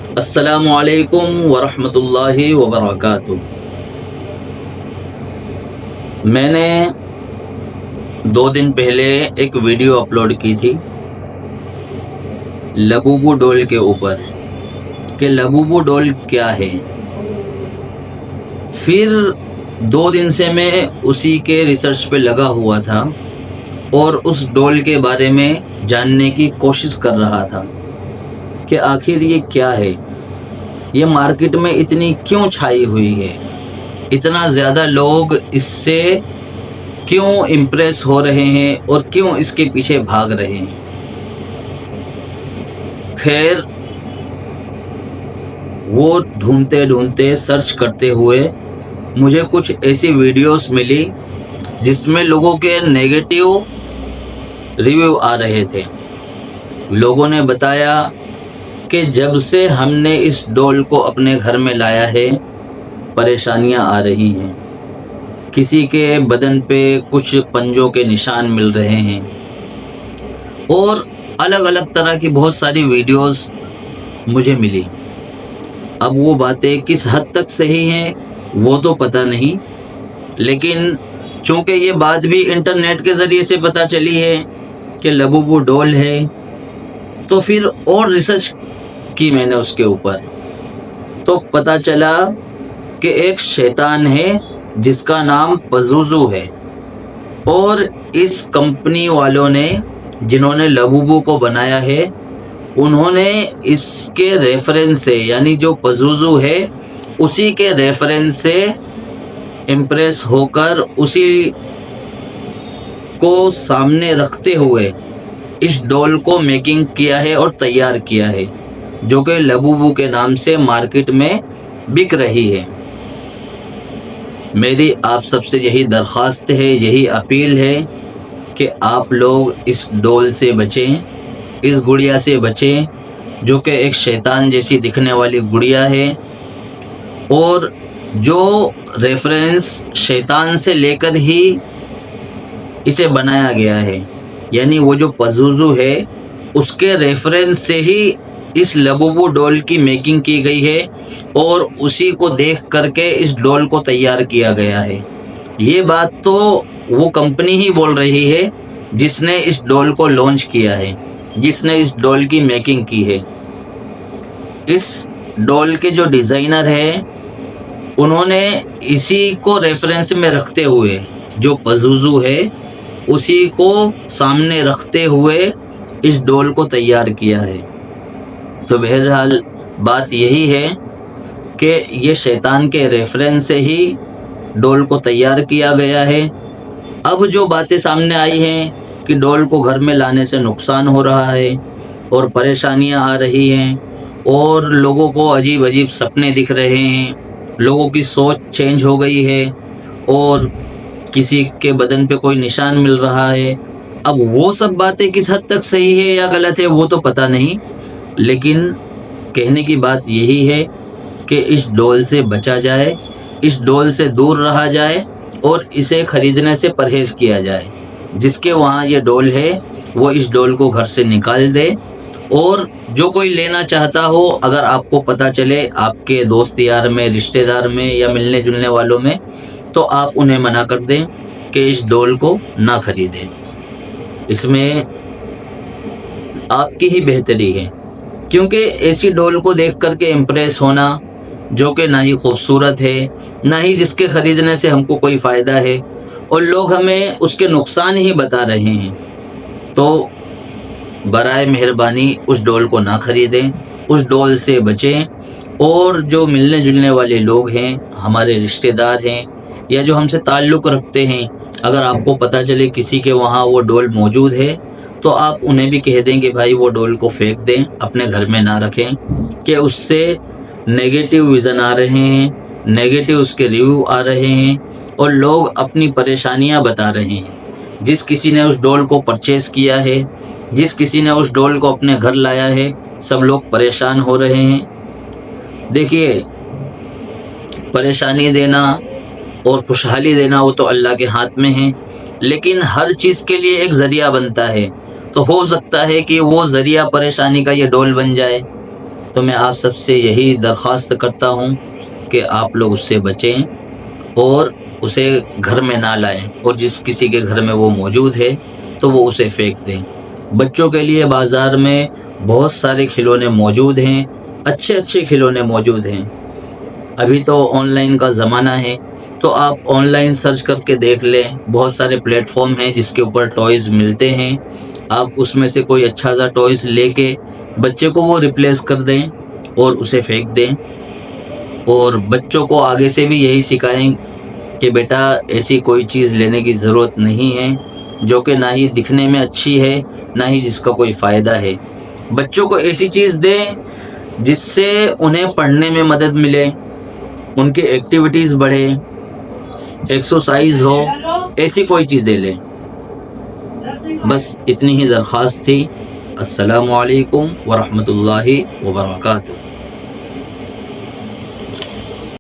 السلام علیکم ورحمۃ اللہ وبرکاتہ۔ میں نے 2 دن پہلے ایک ویڈیو اپلوڈ کی تھی لبوبو ڈول کے اوپر کہ لبوبو ڈول کیا ہے۔ پھر 2 دن سے میں اسی کے ریسرچ پہ لگا ہوا تھا اور اس ڈول کے بارے میں جاننے کی کوشش کر رہا تھا کہ آخر یہ کیا ہے، یہ مارکیٹ میں اتنی کیوں چھائی ہوئی ہے، اتنا زیادہ لوگ اس سے کیوں امپریس ہو رہے ہیں اور کیوں اس کے پیچھے بھاگ رہے ہیں۔ خیر، وہ ڈھونڈتے ڈھونڈتے سرچ کرتے ہوئے مجھے کچھ ایسی ویڈیوز ملی جس میں لوگوں کے نیگیٹو ریویو آ رہے تھے۔ لوگوں نے بتایا کہ جب سے ہم نے اس ڈول کو اپنے گھر میں لایا ہے پریشانیاں آ رہی ہیں، کسی کے بدن پہ کچھ پنجوں کے نشان مل رہے ہیں اور الگ الگ طرح کی بہت ساری ویڈیوز مجھے ملی۔ اب وہ باتیں کس حد تک صحیح ہیں وہ تو پتہ نہیں، لیکن چونکہ یہ بات بھی انٹرنیٹ کے ذریعے سے پتہ چلی ہے کہ لبوبو ڈول ہے، تو پھر اور ریسرچ کی میں نے اس کے اوپر، تو پتہ چلا کہ ایک شیطان ہے جس کا نام پزوزو ہے، اور اس کمپنی والوں نے جنہوں نے لبوبو کو بنایا ہے انہوں نے اس کے ریفرنس سے، یعنی جو پزوزو ہے اسی کے ریفرنس سے امپریس ہو کر اسی کو سامنے رکھتے ہوئے اس ڈول کو میکنگ کیا ہے اور تیار کیا ہے، جو کہ لبوبو کے نام سے مارکیٹ میں بک رہی ہے۔ میری آپ سب سے یہی درخواست ہے، یہی اپیل ہے کہ آپ لوگ اس ڈول سے بچیں، اس گڑیا سے بچیں جو کہ ایک شیطان جیسی دکھنے والی گڑیا ہے، اور جو ریفرنس شیطان سے لے کر ہی اسے بنایا گیا ہے، یعنی وہ جو پزوزو ہے اس کے ریفرنس سے ہی اس لبوبو ڈول کی میکنگ کی گئی ہے اور اسی کو دیکھ کر کے اس ڈول کو تیار کیا گیا ہے۔ یہ بات تو وہ کمپنی ہی بول رہی ہے جس نے اس ڈول کو لانچ کیا ہے، جس نے اس ڈول کی میکنگ کی ہے۔ اس ڈول کے جو ڈیزائنر ہیں انہوں نے اسی کو ریفرنس میں رکھتے ہوئے، جو پزوزو ہے اسی کو سامنے رکھتے ہوئے اس ڈول کو تیار کیا ہے۔ تو بہرحال بات یہی ہے کہ یہ شیطان کے ریفرنس سے ہی ڈول کو تیار کیا گیا ہے۔ اب جو باتیں سامنے آئی ہیں کہ ڈول کو گھر میں لانے سے نقصان ہو رہا ہے اور پریشانیاں آ رہی ہیں اور لوگوں کو عجیب عجیب سپنے دکھ رہے ہیں، لوگوں کی سوچ چینج ہو گئی ہے اور کسی کے بدن پہ کوئی نشان مل رہا ہے۔ اب وہ سب باتیں کس حد تک صحیح ہے یا غلط ہے وہ تو پتہ نہیں، لیکن کہنے کی بات یہی ہے کہ اس ڈول سے بچا جائے، اس ڈول سے دور رہا جائے اور اسے خریدنے سے پرہیز کیا جائے۔ جس کے وہاں یہ ڈول ہے وہ اس ڈول کو گھر سے نکال دے، اور جو کوئی لینا چاہتا ہو، اگر آپ کو پتہ چلے آپ کے دوست یار میں، رشتہ دار میں یا ملنے جلنے والوں میں، تو آپ انہیں منع کر دیں کہ اس ڈول کو نہ خریدیں۔ اس میں آپ کی ہی بہتری ہے، کیونکہ ایسی ڈول کو دیکھ کر کے امپریس ہونا جو کہ نہ ہی خوبصورت ہے، نہ ہی جس کے خریدنے سے ہم کو کوئی فائدہ ہے، اور لوگ ہمیں اس کے نقصان ہی بتا رہے ہیں، تو برائے مہربانی اس ڈول کو نہ خریدیں، اس ڈول سے بچیں۔ اور جو ملنے جلنے والے لوگ ہیں، ہمارے رشتہ دار ہیں یا جو ہم سے تعلق رکھتے ہیں، اگر آپ کو پتہ چلے کسی کے وہاں وہ ڈول موجود ہے تو آپ انہیں بھی کہہ دیں کہ بھائی وہ ڈول کو پھینک دیں، اپنے گھر میں نہ رکھیں، کہ اس سے نیگیٹو ویژن آ رہے ہیں، نیگیٹو اس کے ریویو آ رہے ہیں اور لوگ اپنی پریشانیاں بتا رہے ہیں۔ جس کسی نے اس ڈول کو پرچیز کیا ہے، جس کسی نے اس ڈول کو اپنے گھر لایا ہے، سب لوگ پریشان ہو رہے ہیں۔ دیکھیے، پریشانی دینا اور خوشحالی دینا وہ تو اللہ کے ہاتھ میں ہے، لیکن ہر چیز کے لیے ایک ذریعہ بنتا ہے، تو ہو سکتا ہے کہ وہ ذریعہ پریشانی کا یہ ڈول بن جائے۔ تو میں آپ سب سے یہی درخواست کرتا ہوں کہ آپ لوگ اس سے بچیں اور اسے گھر میں نہ لائیں، اور جس کسی کے گھر میں وہ موجود ہے تو وہ اسے پھینک دیں۔ بچوں کے لیے بازار میں بہت سارے کھلونے موجود ہیں، اچھے اچھے کھلونے موجود ہیں۔ ابھی تو آن لائن کا زمانہ ہے، تو آپ آن لائن سرچ کر کے دیکھ لیں، بہت سارے پلیٹ فارم ہیں جس کے اوپر ٹوائز ملتے ہیں۔ آپ اس میں سے کوئی اچھا سا ٹوائز لے کے بچے کو وہ ریپلیس کر دیں اور اسے پھینک دیں، اور بچوں کو آگے سے بھی یہی سکھائیں کہ بیٹا ایسی کوئی چیز لینے کی ضرورت نہیں ہے جو کہ نہ ہی دکھنے میں اچھی ہے، نہ ہی جس کا کوئی فائدہ ہے۔ بچوں کو ایسی چیز دیں جس سے انہیں پڑھنے میں مدد ملے، ان کی ایکٹیویٹیز بڑھے، ایکسرسائز ہو، ایسی کوئی چیزیں لیں۔ بس اتنی ہی درخواست تھی۔ السلام علیکم ورحمۃ اللہ وبرکاتہ۔